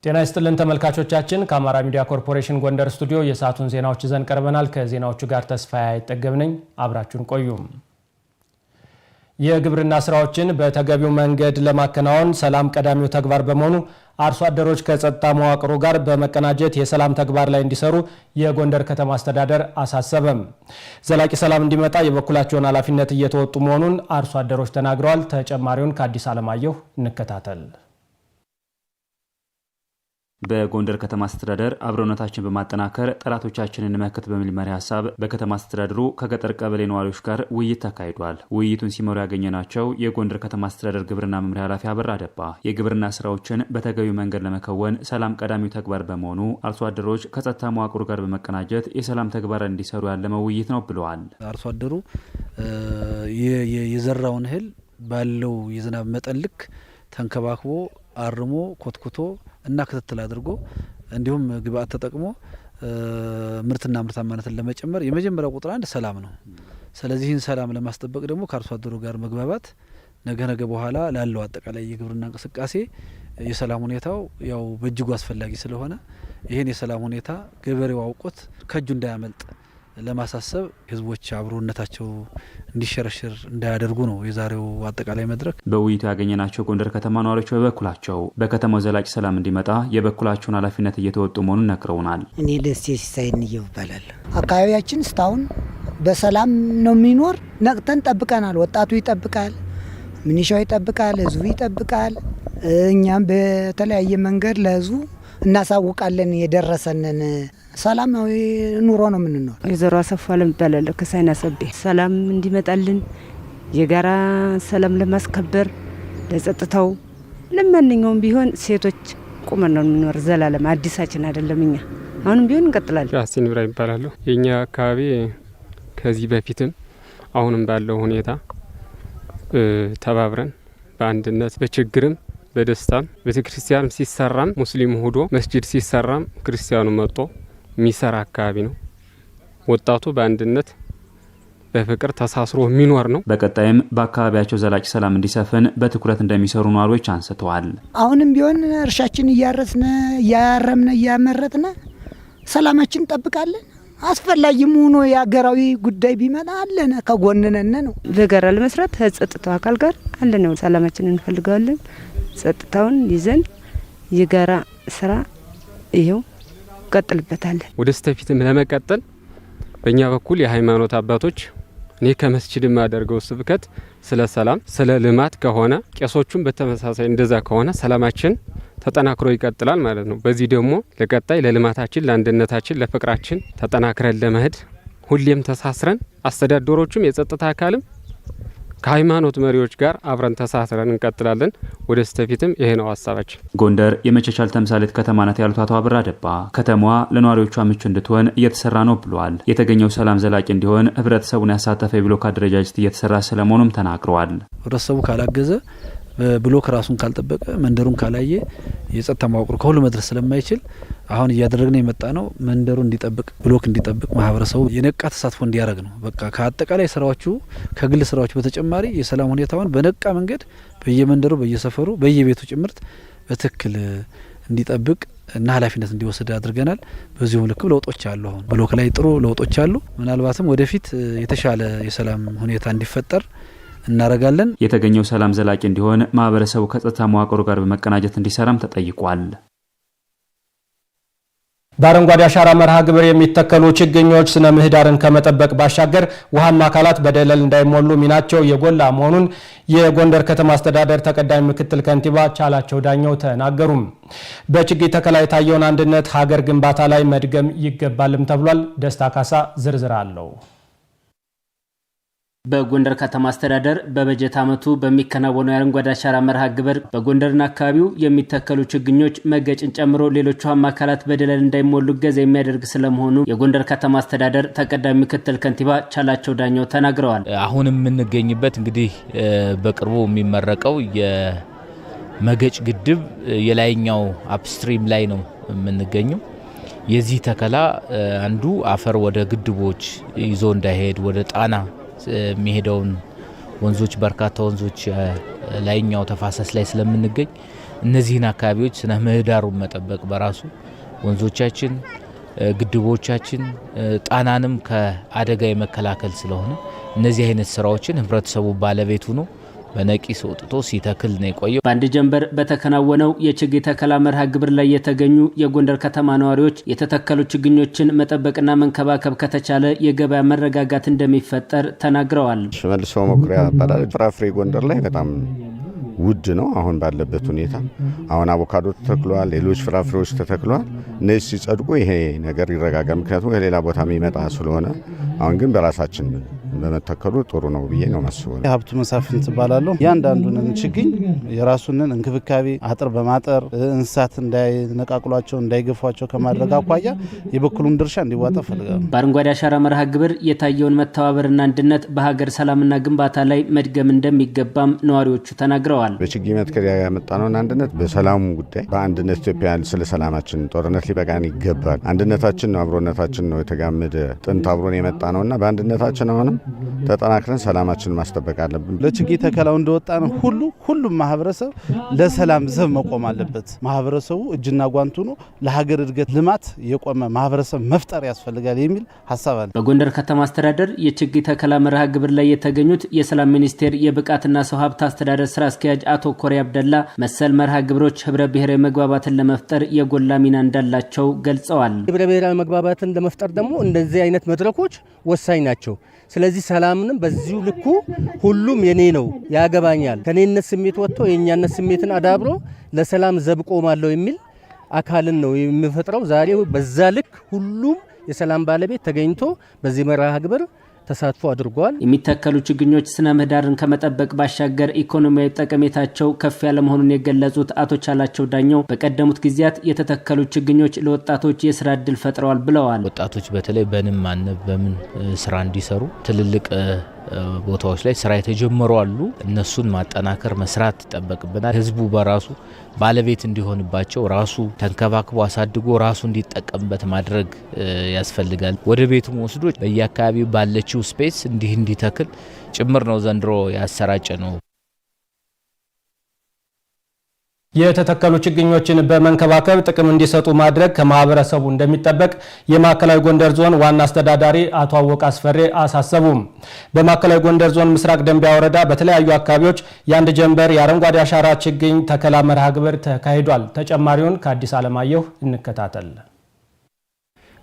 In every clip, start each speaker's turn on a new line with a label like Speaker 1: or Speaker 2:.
Speaker 1: ጤና ይስጥልን ተመልካቾቻችን ከአማራ ሚዲያ ኮርፖሬሽን ጎንደር ስቱዲዮ የሰዓቱን ዜናዎች ይዘን ቀርበናል። ከዜናዎቹ ጋር ተስፋዬ አይጠገብ ነኝ። አብራችሁን ቆዩ። የግብርና ስራዎችን በተገቢው መንገድ ለማከናወን ሰላም ቀዳሚው ተግባር በመሆኑ አርሶ አደሮች ከጸጥታ መዋቅሩ ጋር በመቀናጀት የሰላም ተግባር ላይ እንዲሰሩ የጎንደር ከተማ አስተዳደር አሳሰበም። ዘላቂ ሰላም እንዲመጣ የበኩላቸውን ኃላፊነት እየተወጡ መሆኑን አርሶ አደሮች ተናግረዋል። ተጨማሪውን ከአዲስ አለማየሁ እንከታተል።
Speaker 2: በጎንደር ከተማ አስተዳደር አብሮነታችን በማጠናከር ጠላቶቻችንን እንመክት በሚል መሪ ሐሳብ በከተማ አስተዳደሩ ከገጠር ቀበሌ ነዋሪዎች ጋር ውይይት ተካሂዷል። ውይይቱን ሲመሩ ያገኘናቸው የጎንደር ከተማ አስተዳደር ግብርና መምሪያ ኃላፊ አበራ አደባ የግብርና ስራዎችን በተገቢው መንገድ ለመከወን ሰላም ቀዳሚው ተግባር በመሆኑ አርሶ አደሮች ከጸጥታ መዋቅሩ ጋር በመቀናጀት የሰላም ተግባር እንዲሰሩ ያለመ ውይይት ነው ብለዋል።
Speaker 3: አርሶ አደሩ የዘራውን እህል ባለው የዝናብ መጠን ልክ ተንከባክቦ አርሞ ኮትኩቶ እና ክትትል አድርጎ እንዲሁም ግብአት ተጠቅሞ ምርትና ምርታማነትን ለመጨመር የመጀመሪያው ቁጥር አንድ ሰላም ነው። ስለዚህ ይህን ሰላም ለማስጠበቅ ደግሞ ከአርሶ አደሩ ጋር መግባባት ነገ በኋላ ላለው አጠቃላይ የግብርና እንቅስቃሴ የሰላም ሁኔታው ያው በእጅጉ አስፈላጊ ስለሆነ ይህን የሰላም ሁኔታ ገበሬው አውቆት ከእጁ እንዳያመልጥ ለማሳሰብ ህዝቦች አብሮነታቸው እንዲሸረሽር እንዳያደርጉ ነው የዛሬው አጠቃላይ መድረክ።
Speaker 2: በውይይቱ ያገኘናቸው ጎንደር ከተማ ነዋሪዎች በበኩላቸው በከተማው ዘላቂ ሰላም እንዲመጣ የበኩላቸውን ኃላፊነት እየተወጡ መሆኑን ነግረውናል።
Speaker 4: እኔ ደስ ሲሳይን ይባላል። አካባቢያችን እስካሁን በሰላም ነው የሚኖር። ነቅተን ጠብቀናል። ወጣቱ ይጠብቃል፣ ሚኒሻው ይጠብቃል፣ ህዝቡ ይጠብቃል። እኛም በተለያየ መንገድ ለህዝቡ እናሳውቃለን የደረሰንን ሰላማዊ ኑሮ ነው የምንኖር።
Speaker 5: ወይዘሮ አሰፋ ለምባላለ ከሳይና ሰቤ ሰላም እንዲመጣልን የጋራ ሰላም ለማስከበር ለጸጥታው ለማንኛውም ቢሆን ሴቶች ቁመን ነው የምንኖር። ዘላለም አዲሳችን አይደለም። እኛ አሁንም ቢሆን እንቀጥላለን።
Speaker 6: ያሲን ብራ ይባላል። የኛ አካባቢ ከዚህ በፊትም አሁንም ባለው ሁኔታ ተባብረን በአንድነት በችግርም በደስታም ቤተክርስቲያን ሲሰራም ሙስሊሙ ሆዶ መስጂድ ሲሰራም ክርስቲያኑ መጥቶ የሚሰራ አካባቢ ነው። ወጣቱ በአንድነት በፍቅር ተሳስሮ የሚኖር ነው። በቀጣይም በአካባቢያቸው ዘላቂ ሰላም እንዲሰፍን በትኩረት እንደሚሰሩ ነዋሪዎች አንስተዋል።
Speaker 4: አሁንም ቢሆን እርሻችን እያረስነ እያረምነ እያመረትነ ሰላማችን እንጠብቃለን። አስፈላጊም ሆኖ የሀገራዊ ጉዳይ ቢመጣ አለነ ከጎንነን ነው።
Speaker 5: በጋራ ለመስራት ከጸጥታው አካል ጋር አለነው። ሰላማችንን እንፈልጋለን። ጸጥታውን ይዘን የጋራ ስራ ይሄው ቀጥልበታለን።
Speaker 6: ወደ ስተፊትም ለመቀጠል በእኛ በኩል የሃይማኖት አባቶች እኔ ከመስጂድ ማደርገው ስብከት ስለ ሰላም ስለ ልማት ከሆነ ቄሶቹም በተመሳሳይ እንደዛ ከሆነ ሰላማችን ተጠናክሮ ይቀጥላል ማለት ነው። በዚህ ደግሞ ለቀጣይ ለልማታችን ለአንድነታችን ለፍቅራችን ተጠናክረን ለመሄድ ሁሌም ተሳስረን አስተዳደሮቹም የጸጥታ አካልም ከሃይማኖት መሪዎች ጋር አብረን ተሳስረን እንቀጥላለን። ወደ ስተፊትም ይሄ ነው ሀሳባችን።
Speaker 2: ጎንደር የመቻቻል ተምሳሌት ከተማ ናት ያሉት አቶ አበራ አደባ ከተማዋ ለነዋሪዎቿ ምቹ እንድትሆን እየተሰራ ነው ብለዋል። የተገኘው ሰላም ዘላቂ እንዲሆን ህብረተሰቡን ያሳተፈ የብሎክ አደረጃጀት እየተሰራ ስለመሆኑም ተናግረዋል።
Speaker 3: ህብረተሰቡ ካላገዘ ብሎክ ራሱን ካልጠበቀ መንደሩን ካላየ የጸጥታ መዋቅሩ ከሁሉ መድረስ ስለማይችል አሁን እያደረግን የመጣ ነው መንደሩ እንዲጠብቅ ብሎክ እንዲጠብቅ ማህበረሰቡ የነቃ ተሳትፎ እንዲያደርግ ነው። በቃ ከአጠቃላይ ስራዎቹ ከግል ስራዎች በተጨማሪ የሰላም ሁኔታውን በነቃ መንገድ በየመንደሩ በየሰፈሩ በየቤቱ ጭምርት በትክክል እንዲጠብቅ እና ኃላፊነት እንዲወስድ አድርገናል። በዚሁም ልክ ለውጦች አሉ። አሁን ብሎክ ላይ ጥሩ ለውጦች አሉ። ምናልባትም ወደፊት የተሻለ የሰላም ሁኔታ እንዲፈጠር እናረጋለን።
Speaker 2: የተገኘው ሰላም ዘላቂ እንዲሆን ማህበረሰቡ ከጸጥታ መዋቅሩ ጋር በመቀናጀት እንዲሰራም ተጠይቋል።
Speaker 1: በአረንጓዴ አሻራ መርሃ ግብር የሚተከሉ ችግኞች ስነ ምህዳርን ከመጠበቅ ባሻገር ውሃማ አካላት በደለል እንዳይሞሉ ሚናቸው የጎላ መሆኑን የጎንደር ከተማ አስተዳደር ተቀዳሚ ምክትል ከንቲባ ቻላቸው ዳኘው ተናገሩም። በችግኝ ተከላ የታየውን አንድነት ሀገር ግንባታ ላይ መድገም ይገባልም ተብሏል። ደስታ ካሳ ዝርዝር አለው።
Speaker 7: በጎንደር ከተማ አስተዳደር በበጀት ዓመቱ በሚከናወነው የአረንጓዴ አሻራ መርሃ ግብር በጎንደርና አካባቢው የሚተከሉ ችግኞች መገጭን ጨምሮ ሌሎች ውሃማ አካላት በደለል እንዳይሞሉ እገዛ የሚያደርግ ስለመሆኑ የጎንደር ከተማ አስተዳደር ተቀዳሚ ምክትል ከንቲባ ቻላቸው ዳኘው ተናግረዋል።
Speaker 8: አሁን የምንገኝበት እንግዲህ በቅርቡ የሚመረቀው የመገጭ ግድብ የላይኛው አፕስትሪም ላይ ነው የምንገኘው። የዚህ ተከላ አንዱ አፈር ወደ ግድቦች ይዞ እንዳይሄድ ወደ ጣና የሚሄደውን ወንዞች በርካታ ወንዞች ላይኛው ተፋሰስ ላይ ስለምንገኝ እነዚህን አካባቢዎች ስነ ምህዳሩን መጠበቅ በራሱ ወንዞቻችን፣ ግድቦቻችን ጣናንም ከአደጋ የመከላከል ስለሆነ እነዚህ አይነት ስራዎችን ህብረተሰቡ ባለቤቱ ነው በነቂስ ወጥቶ ሲተክል ነው የቆየው።
Speaker 7: በአንድ ጀንበር በተከናወነው የችግኝ ተከላ መርሃ ግብር ላይ የተገኙ የጎንደር ከተማ ነዋሪዎች የተተከሉ ችግኞችን መጠበቅና መንከባከብ ከተቻለ የገበያ መረጋጋት እንደሚፈጠር ተናግረዋል።
Speaker 9: ሽመልስ መኩሪያ ይባላል። ፍራፍሬ ጎንደር ላይ በጣም ውድ ነው አሁን ባለበት ሁኔታ። አሁን አቮካዶ ተተክሏል፣ ሌሎች ፍራፍሬዎች ተተክሏል። እነዚህ ሲጸድቁ ይሄ ነገር ይረጋጋ። ምክንያቱም ከሌላ ቦታ የሚመጣ ስለሆነ አሁን ግን በራሳችን በመተከሉ ጥሩ ነው ብዬ ነው ማስበው።
Speaker 10: ሀብቱ መሳፍንት እባላለሁ። ያንዳንዱን ችግኝ የራሱንን እንክብካቤ አጥር በማጠር እንስሳት እንዳይነቃቅሏቸው እንዳይገፏቸው ከማድረግ አኳያ የበኩሉን ድርሻ እንዲዋጣ ፈልጋለሁ።
Speaker 7: በአረንጓዴ አሻራ መርሃ ግብር የታየውን መተባበርና አንድነት በሀገር ሰላምና ግንባታ ላይ መድገም እንደሚገባም ነዋሪዎቹ ተናግረዋል።
Speaker 9: በችግኝ መትከል ያመጣነውን አንድነት በሰላሙ ጉዳይ በአንድነት ኢትዮጵያ ስለ ሰላማችን ጦርነት ሊበቃን ይገባል። አንድነታችን ነው፣ አብሮነታችን ነው የተጋመደ ጥንት አብሮን የመጣ ነውና በአንድነታችን አሁንም ተጠናክረን ሰላማችንን ማስጠበቅ አለብን።
Speaker 10: ለችግኝ ተከላው እንደወጣ ነው ሁሉም ማህበረሰብ ለሰላም ዘብ መቆም አለበት። ማህበረሰቡ እጅና ጓንቱ ነው ለሀገር እድገት ልማት የቆመ ማህበረሰብ መፍጠር ያስፈልጋል የሚል ሀሳብ አለ።
Speaker 7: በጎንደር ከተማ አስተዳደር የችግኝ ተከላ መርሃ ግብር ላይ የተገኙት የሰላም ሚኒስቴር የብቃትና ሰው ሀብት አስተዳደር ስራ አስኪያጅ አቶ ኮሪ አብደላ መሰል መርሃ ግብሮች ህብረ ብሔራዊ መግባባትን ለመፍጠር የጎላ ሚና እንዳላቸው ገልጸዋል።
Speaker 11: ህብረ ብሔራዊ መግባባትን ለመፍጠር ደግሞ እንደዚህ አይነት መድረኮች ወሳኝ ናቸው። ስለዚህ ሰላምንም በዚሁ ልኩ ሁሉም የኔ ነው ያገባኛል ከኔነት ስሜት ወጥቶ የኛነት ስሜትን አዳብሮ ለሰላም ዘብቆማለሁ የሚል አካልን ነው የሚፈጥረው። ዛሬ በዛ ልክ ሁሉም የሰላም ባለቤት ተገኝቶ በዚህ መርሃ ግብር ተሳትፎ አድርጓል።
Speaker 7: የሚተከሉ ችግኞች ስነ ምህዳርን ከመጠበቅ ባሻገር ኢኮኖሚያዊ ጠቀሜታቸው ከፍ ያለ መሆኑን የገለጹት አቶ ቻላቸው ዳኘው በቀደሙት ጊዜያት የተተከሉ ችግኞች ለወጣቶች የስራ እድል ፈጥረዋል ብለዋል።
Speaker 8: ወጣቶች በተለይ በንም ማነብ በምን ስራ እንዲሰሩ ትልልቅ ቦታዎች ላይ ስራ የተጀመሩ አሉ። እነሱን ማጠናከር መስራት ይጠበቅብናል። ህዝቡ በራሱ ባለቤት እንዲሆንባቸው ራሱ ተንከባክቦ አሳድጎ ራሱ እንዲጠቀምበት ማድረግ ያስፈልጋል። ወደ ቤቱም ወስዶ በየአካባቢው ባለችው ስፔስ እንዲተክል ጭምር ነው ዘንድሮ ያሰራጨ ነው።
Speaker 1: የተተከሉ ችግኞችን በመንከባከብ ጥቅም እንዲሰጡ ማድረግ ከማህበረሰቡ እንደሚጠበቅ የማዕከላዊ ጎንደር ዞን ዋና አስተዳዳሪ አቶ አወቅ አስፈሬ አሳሰቡም። በማዕከላዊ ጎንደር ዞን ምስራቅ ደንቢያ ወረዳ በተለያዩ አካባቢዎች የአንድ ጀንበር የአረንጓዴ አሻራ ችግኝ ተከላ መርሃ ግብር ተካሂዷል። ተጨማሪውን ከአዲስ አለማየሁ እንከታተል።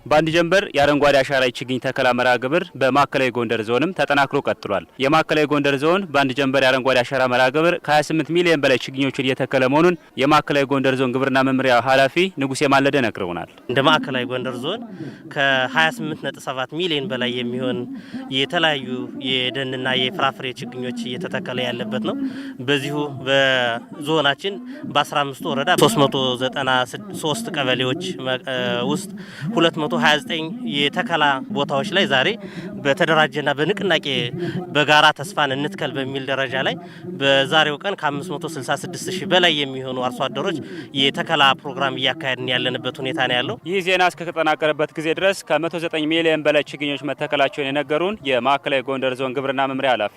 Speaker 2: በአንድ ጀንበር የአረንጓዴ አሻራ ችግኝ ተከላ መርሃ ግብር በማዕከላዊ ጎንደር ዞንም ተጠናክሮ ቀጥሏል። የማዕከላዊ ጎንደር ዞን በአንድ ጀንበር የአረንጓዴ አሻራ መርሃ ግብር ከ28 ሚሊዮን በላይ ችግኞችን እየተከለ መሆኑን የማዕከላዊ ጎንደር ዞን ግብርና መምሪያ ኃላፊ ንጉሴ ማለደ ነግረውናል።
Speaker 12: እንደ ማዕከላዊ ጎንደር ዞን ከ28.7 ሚሊዮን በላይ የሚሆን የተለያዩ የደንና የፍራፍሬ ችግኞች እየተተከለ ያለበት ነው። በዚሁ በዞናችን በ15 ወረዳ 393 ቀበሌዎች ውስጥ 229 የተከላ ቦታዎች ላይ ዛሬ በተደራጀና በንቅናቄ በጋራ ተስፋን እንትከል በሚል ደረጃ ላይ በዛሬው ቀን ከ566 ሺህ በላይ የሚሆኑ አርሶ አደሮች የተከላ ፕሮግራም እያካሄድን ያለንበት ሁኔታ ነው ያለው።
Speaker 2: ይህ ዜና እስከተጠናቀረበት ጊዜ ድረስ ከ109 ሚሊዮን በላይ ችግኞች መተከላቸውን የነገሩን የማዕከላዊ ጎንደር ዞን ግብርና መምሪያ ኃላፊ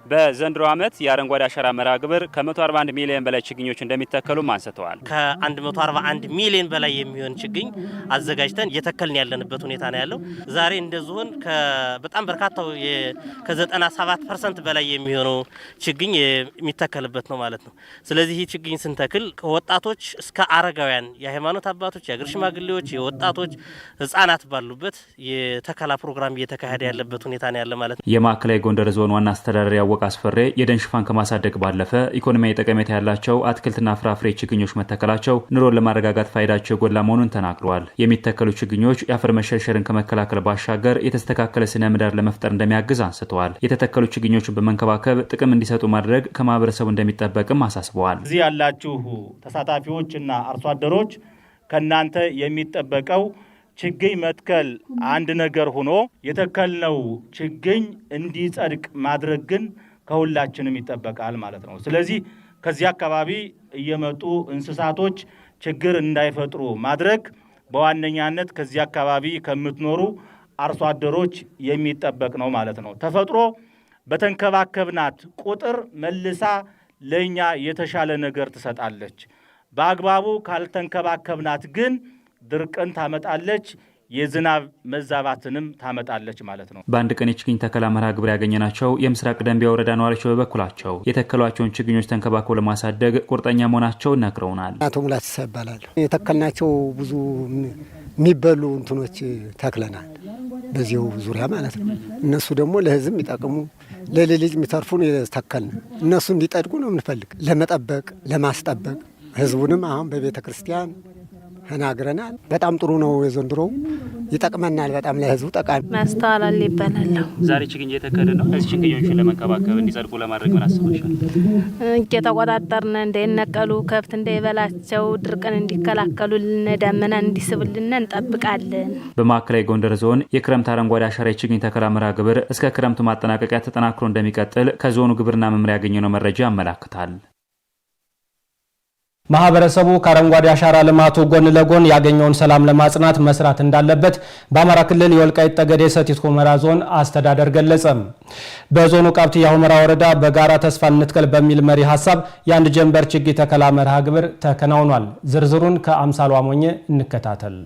Speaker 2: በዘንድሮ ዓመት የአረንጓዴ አሻራ መርሃ ግብር ከ141 ሚሊዮን በላይ ችግኞች እንደሚተከሉም አንስተዋል።
Speaker 12: ከ141 ሚሊዮን በላይ የሚሆን ችግኝ አዘጋጅተን እየተከልን ያለንበት ሁኔታ ነው ያለው። ዛሬ እንደዚሁን በጣም በርካታው ከ97% በላይ የሚሆነው ችግኝ የሚተከልበት ነው ማለት ነው። ስለዚህ ይህ ችግኝ ስንተክል ከወጣቶች እስከ አረጋውያን፣ የሃይማኖት አባቶች፣ የአገር ሽማግሌዎች፣ የወጣቶች፣ ህጻናት ባሉበት የተከላ ፕሮግራም እየተካሄደ ያለበት ሁኔታ ነው ያለ ማለት ነው።
Speaker 2: የማዕከላዊ ጎንደር ዞን ዋና አስተዳዳሪ አወቅ አስፈሬ የደን ሽፋን ከማሳደግ ባለፈ ኢኮኖሚያዊ ጠቀሜታ ያላቸው አትክልትና ፍራፍሬ ችግኞች መተከላቸው ኑሮን ለማረጋጋት ፋይዳቸው የጎላ መሆኑን ተናግረዋል። የሚተከሉ ችግኞች የአፈር መሸርሸርን ከመከላከል ባሻገር የተስተካከለ ስነ ምህዳር ለመፍጠር እንደሚያግዝ አንስተዋል። የተተከሉ ችግኞችን በመንከባከብ ጥቅም እንዲሰጡ ማድረግ ከማህበረሰቡ እንደሚጠበቅም አሳስበዋል።
Speaker 13: እዚህ ያላችሁ ተሳታፊዎችና አርሶ አደሮች ከናንተ የሚጠበቀው ችግኝ መትከል አንድ ነገር ሆኖ የተከልነው ችግኝ እንዲጸድቅ ማድረግ ግን ከሁላችንም ይጠበቃል ማለት ነው። ስለዚህ ከዚህ አካባቢ እየመጡ እንስሳቶች ችግር እንዳይፈጥሩ ማድረግ በዋነኛነት ከዚህ አካባቢ ከምትኖሩ አርሶ አደሮች የሚጠበቅ ነው ማለት ነው። ተፈጥሮ በተንከባከብናት ቁጥር መልሳ ለኛ የተሻለ ነገር ትሰጣለች። በአግባቡ ካልተንከባከብናት ግን ድርቅን ታመጣለች፣ የዝናብ መዛባትንም ታመጣለች ማለት ነው።
Speaker 2: በአንድ ቀን የችግኝ ተከላ መርሃ ግብር ያገኘናቸው የምስራቅ ደንቢያ ወረዳ ነዋሪዎች በበኩላቸው የተከሏቸውን ችግኞች ተንከባክበው ለማሳደግ ቁርጠኛ መሆናቸውን ነግረውናል።
Speaker 14: አቶ ሙላት ይባላሉ። የተከልናቸው ብዙ የሚበሉ እንትኖች ተክለናል፣ በዚሁ ዙሪያ ማለት ነው። እነሱ ደግሞ ለህዝብ የሚጠቅሙ ለልጅ የሚተርፉን የተከልን እነሱ እንዲጠድቁ ነው የምንፈልግ፣ ለመጠበቅ ለማስጠበቅ ህዝቡንም አሁን በቤተ ክርስቲያን ተናግረናል። በጣም ጥሩ ነው። የዘንድሮው ይጠቅመናል። በጣም ለህዝቡ ጠቃሚ
Speaker 15: ማስተዋላል ይባላል።
Speaker 2: ዛሬ ችግኝ እየተከለ ነው። እዚህ ችግኞቹን ለመንከባከብ እንዲጸድቁ ለማድረግ ምን አስበሻል?
Speaker 15: እየተቆጣጠርን እንዳይነቀሉ፣ ከብት እንዳይበላቸው፣ ድርቅን እንዲከላከሉልን፣ ደመና እንዲስብልን እንጠብቃለን።
Speaker 2: በማዕከላዊ ጎንደር ዞን የክረምት አረንጓዴ አሻራ የችግኝ ተከላ መርሃ ግብር እስከ ክረምቱ ማጠናቀቂያ ተጠናክሮ እንደሚቀጥል ከዞኑ ግብርና መምሪያ ያገኘነው መረጃ ያመላክታል። ማህበረሰቡ ከአረንጓዴ አሻራ ልማቱ ጎን ለጎን ያገኘውን ሰላም ለማጽናት መስራት እንዳለበት በአማራ ክልል የወልቃይት ጠገዴ ሰቲት ሁመራ ዞን አስተዳደር ገለጸ። በዞኑ ቃብትያ ሁመራ ወረዳ በጋራ ተስፋ እንትከል በሚል መሪ ሐሳብ የአንድ ጀንበር ችግኝ ተከላ መርሃ ግብር ተከናውኗል። ዝርዝሩን ከአምሳሉ አሞኘ እንከታተል።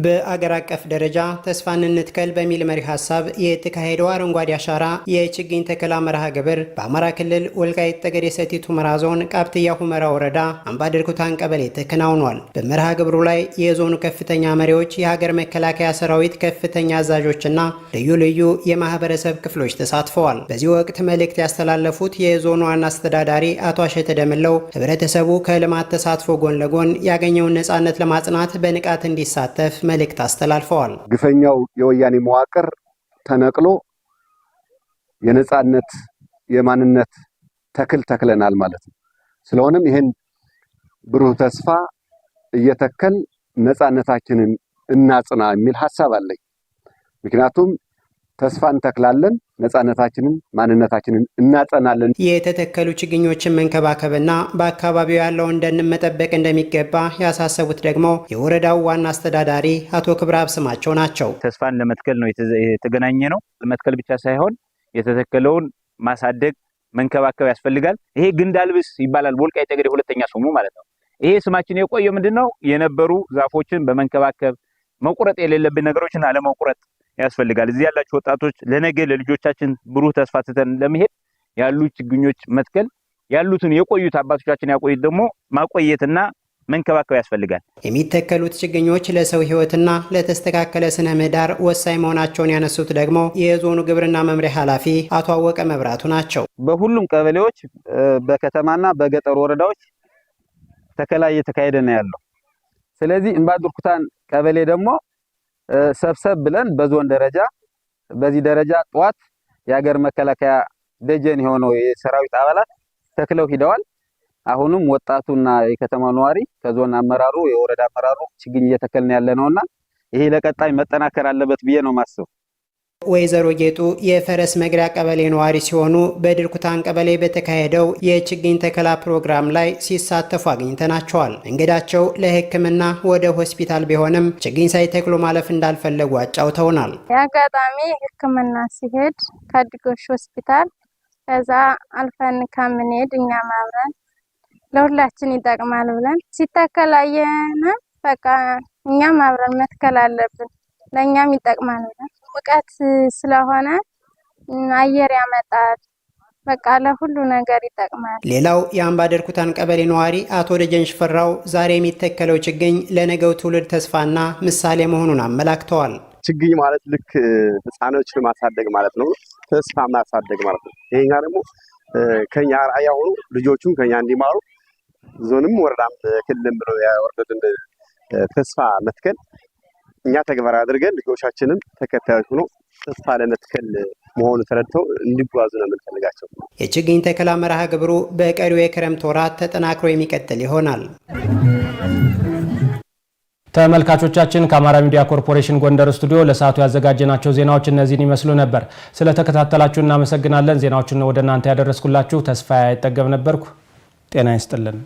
Speaker 16: በአገር አቀፍ ደረጃ ተስፋን እንትከል በሚል መሪ ሐሳብ የተካሄደው አረንጓዴ አሻራ የችግኝ ተከላ መርሃ ግብር በአማራ ክልል ወልቃይት ጠገዴ ሰቲት ሁመራ ዞን ቃብትያ ሁመራ ወረዳ አምባደርኩታን ቀበሌ ተከናውኗል። በመርሃ ግብሩ ላይ የዞኑ ከፍተኛ መሪዎች፣ የሀገር መከላከያ ሰራዊት ከፍተኛ አዛዦችና ልዩ ልዩ የማህበረሰብ ክፍሎች ተሳትፈዋል። በዚህ ወቅት መልእክት ያስተላለፉት የዞኑ ዋና አስተዳዳሪ አቶ አሸተ ደምለው ህብረተሰቡ ከልማት ተሳትፎ ጎን ለጎን ያገኘውን ነጻነት ለማጽናት በንቃት እንዲሳተፍ መልእክት አስተላልፈዋል።
Speaker 17: ግፈኛው የወያኔ መዋቅር ተነቅሎ የነጻነት የማንነት ተክል ተክለናል ማለት ነው። ስለሆነም ይሄን ብሩህ ተስፋ እየተከል ነጻነታችንን እናጽና የሚል ሐሳብ አለኝ። ምክንያቱም ተስፋን ተክላለን፣ ነጻነታችንን ማንነታችንን እናጸናለን።
Speaker 16: የተተከሉ ችግኞችን መንከባከብና በአካባቢው ያለውን ደን መጠበቅ እንደሚገባ ያሳሰቡት ደግሞ የወረዳው ዋና አስተዳዳሪ አቶ ክብራብ ስማቸው ናቸው።
Speaker 18: ተስፋን ለመትከል ነው የተገናኘ ነው። ለመትከል ብቻ ሳይሆን የተተከለውን ማሳደግ መንከባከብ ያስፈልጋል። ይሄ ግንድ አልብስ ይባላል። ወልቃይት ጠገዴ ሁለተኛ ስሙ ማለት ነው። ይሄ ስማችን የቆየው ምንድነው? የነበሩ ዛፎችን በመንከባከብ መቁረጥ የሌለብን ነገሮችን አለመቁረጥ ያስፈልጋል። እዚህ ያላችሁ ወጣቶች ለነገ ለልጆቻችን ብሩህ ተስፋ ትተን ለመሄድ ያሉ ችግኞች መትከል፣ ያሉትን የቆዩት አባቶቻችን ያቆዩት ደግሞ ማቆየትና መንከባከብ ያስፈልጋል።
Speaker 16: የሚተከሉት ችግኞች ለሰው ሕይወትና ለተስተካከለ ስነ ምህዳር ወሳኝ መሆናቸውን ያነሱት ደግሞ የዞኑ ግብርና መምሪያ ኃላፊ አቶ አወቀ መብራቱ ናቸው።
Speaker 19: በሁሉም ቀበሌዎች በከተማና በገጠር ወረዳዎች ተከላ እየተካሄደ ነው ያለው። ስለዚህ እምባዱርኩታን ቀበሌ ደግሞ ሰብሰብ ብለን በዞን ደረጃ በዚህ ደረጃ ጧት የሀገር መከላከያ ደጀን የሆነው የሰራዊት አባላት ተክለው ሂደዋል። አሁንም ወጣቱና የከተማው ነዋሪ ከዞን አመራሩ የወረዳ አመራሩ ችግኝ እየተከልን ያለ ነውና ይሄ ለቀጣይ መጠናከር አለበት ብዬ ነው ማስበው።
Speaker 16: ወይዘሮ ጌጡ የፈረስ መግሪያ ቀበሌ ነዋሪ ሲሆኑ በድርኩታን ቀበሌ በተካሄደው የችግኝ ተከላ ፕሮግራም ላይ ሲሳተፉ አግኝተናቸዋል። እንግዳቸው ለሕክምና ወደ ሆስፒታል ቢሆንም ችግኝ ሳይተክሉ ማለፍ እንዳልፈለጉ አጫውተውናል።
Speaker 20: የአጋጣሚ ሕክምና ሲሄድ ከአዲጎሽ ሆስፒታል ከዛ አልፈን ከምንሄድ እኛ ማብረን ለሁላችን ይጠቅማል ብለን ሲተከላየን በቃ እኛም አብረን መትከል አለብን ለኛም ይጠቅማል ብለን ሙቀት ስለሆነ አየር ያመጣል በቃ ለሁሉ ነገር ይጠቅማል።
Speaker 16: ሌላው የአምባደርኩታን ቀበሌ ነዋሪ አቶ ደጀን ሽፈራው ዛሬ የሚተከለው ችግኝ ለነገው ትውልድ ተስፋና ምሳሌ መሆኑን አመላክተዋል።
Speaker 17: ችግኝ ማለት ልክ ህፃኖችን ማሳደግ ማለት ነው፣ ተስፋ ማሳደግ ማለት ነው። ይሄኛ ደግሞ ከኛ ራያ ሆኖ ልጆቹን ከኛ እንዲማሩ ዞንም ወረዳም ክልልም ብሎ ያወረደን ተስፋ መትከል እኛ ተግባር አድርገን ልጆቻችንን ተከታዮች ሆኖ ተስፋ ለመትከል መሆኑ ተረድተው እንዲጓዙ ነው የምንፈልጋቸው።
Speaker 16: የችግኝ ተከላ መርሃ ግብሩ በቀሪው የክረምት ወራት ተጠናክሮ የሚቀጥል ይሆናል።
Speaker 1: ተመልካቾቻችን ከአማራ ሚዲያ ኮርፖሬሽን ጎንደር ስቱዲዮ ለሰዓቱ ያዘጋጀናቸው ዜናዎች እነዚህን ይመስሉ ነበር። ስለተከታተላችሁ እናመሰግናለን። ዜናዎቹን ወደ እናንተ ያደረስኩላችሁ ተስፋዬ አይጠገብ ነበርኩ። ጤና ይስጥልን።